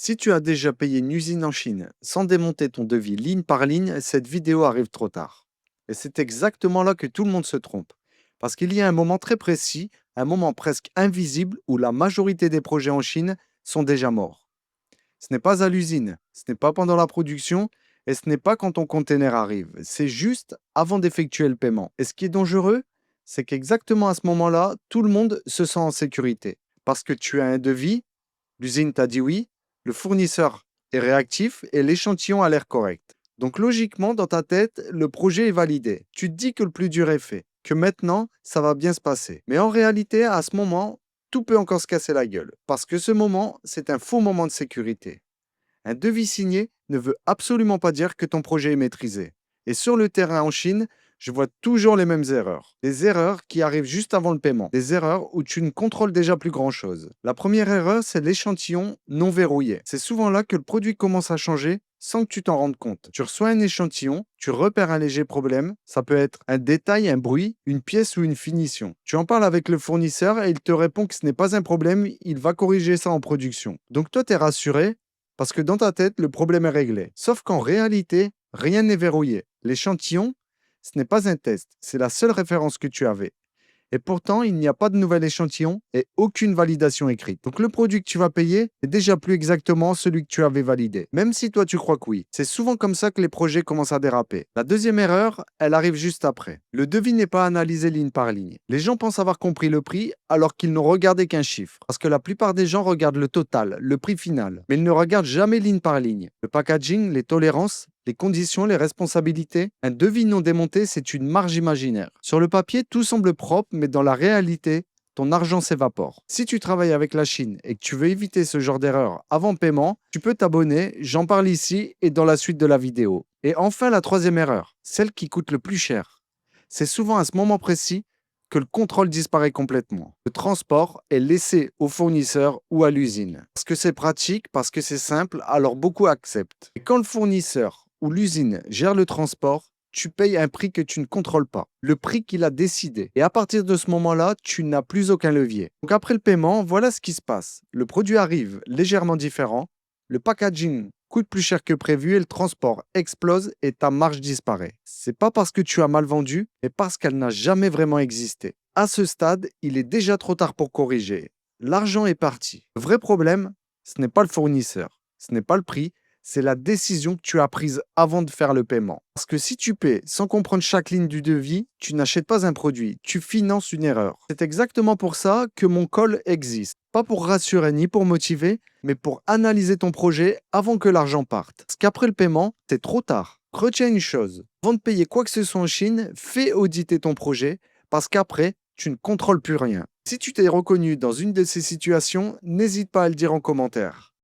Si tu as déjà payé une usine en Chine sans démonter ton devis ligne par ligne, cette vidéo arrive trop tard. Et c'est exactement là que tout le monde se trompe. Parce qu'il y a un moment très précis, un moment presque invisible où la majorité des projets en Chine sont déjà morts. Ce n'est pas à l'usine, ce n'est pas pendant la production et ce n'est pas quand ton container arrive. C'est juste avant d'effectuer le paiement. Et ce qui est dangereux, c'est qu'exactement à ce moment-là, tout le monde se sent en sécurité. Parce que tu as un devis. L'usine t'a dit oui, le fournisseur est réactif et l'échantillon a l'air correct. Donc logiquement, dans ta tête, le projet est validé. Tu te dis que le plus dur est fait, que maintenant, ça va bien se passer. Mais en réalité, à ce moment, tout peut encore se casser la gueule. Parce que ce moment, c'est un faux moment de sécurité. Un devis signé ne veut absolument pas dire que ton projet est maîtrisé. Et sur le terrain en Chine, je vois toujours les mêmes erreurs. Des erreurs qui arrivent juste avant le paiement. Des erreurs où tu ne contrôles déjà plus grand-chose. La première erreur, c'est l'échantillon non verrouillé. C'est souvent là que le produit commence à changer sans que tu t'en rendes compte. Tu reçois un échantillon, tu repères un léger problème, ça peut être un détail, un bruit, une pièce ou une finition. Tu en parles avec le fournisseur et il te répond que ce n'est pas un problème, il va corriger ça en production. Donc toi, tu es rassuré, parce que dans ta tête, le problème est réglé. Sauf qu'en réalité, rien n'est verrouillé. L'échantillon, ce n'est pas un test, c'est la seule référence que tu avais. Et pourtant, il n'y a pas de nouvel échantillon et aucune validation écrite. Donc le produit que tu vas payer est déjà plus exactement celui que tu avais validé, même si toi tu crois que oui. C'est souvent comme ça que les projets commencent à déraper. La deuxième erreur, elle arrive juste après. Le devis n'est pas analysé ligne par ligne. Les gens pensent avoir compris le prix alors qu'ils n'ont regardé qu'un chiffre. Parce que la plupart des gens regardent le total, le prix final, mais ils ne regardent jamais ligne par ligne. Le packaging, les tolérances, les conditions, les responsabilités. Un devis non démonté, c'est une marge imaginaire. Sur le papier, tout semble propre, mais dans la réalité, ton argent s'évapore. Si tu travailles avec la Chine et que tu veux éviter ce genre d'erreur avant paiement, tu peux t'abonner, j'en parle ici et dans la suite de la vidéo. Et enfin, la troisième erreur, celle qui coûte le plus cher. C'est souvent à ce moment précis que le contrôle disparaît complètement. Le transport est laissé au fournisseur ou à l'usine. Parce que c'est pratique, parce que c'est simple, alors beaucoup acceptent. Et quand le fournisseur ou l'usine gère le transport, tu payes un prix que tu ne contrôles pas, le prix qu'il a décidé. Et à partir de ce moment-là, tu n'as plus aucun levier. Donc après le paiement, voilà ce qui se passe. Le produit arrive légèrement différent, le packaging coûte plus cher que prévu et le transport explose et ta marge disparaît. C'est pas parce que tu as mal vendu, mais parce qu'elle n'a jamais vraiment existé. À ce stade, il est déjà trop tard pour corriger. L'argent est parti. Le vrai problème, ce n'est pas le fournisseur, ce n'est pas le prix, c'est la décision que tu as prise avant de faire le paiement. Parce que si tu paies sans comprendre chaque ligne du devis, tu n'achètes pas un produit, tu finances une erreur. C'est exactement pour ça que mon call existe. Pas pour rassurer ni pour motiver, mais pour analyser ton projet avant que l'argent parte. Parce qu'après le paiement, c'est trop tard. Retiens une chose, avant de payer quoi que ce soit en Chine, fais auditer ton projet, parce qu'après, tu ne contrôles plus rien. Si tu t'es reconnu dans une de ces situations, n'hésite pas à le dire en commentaire.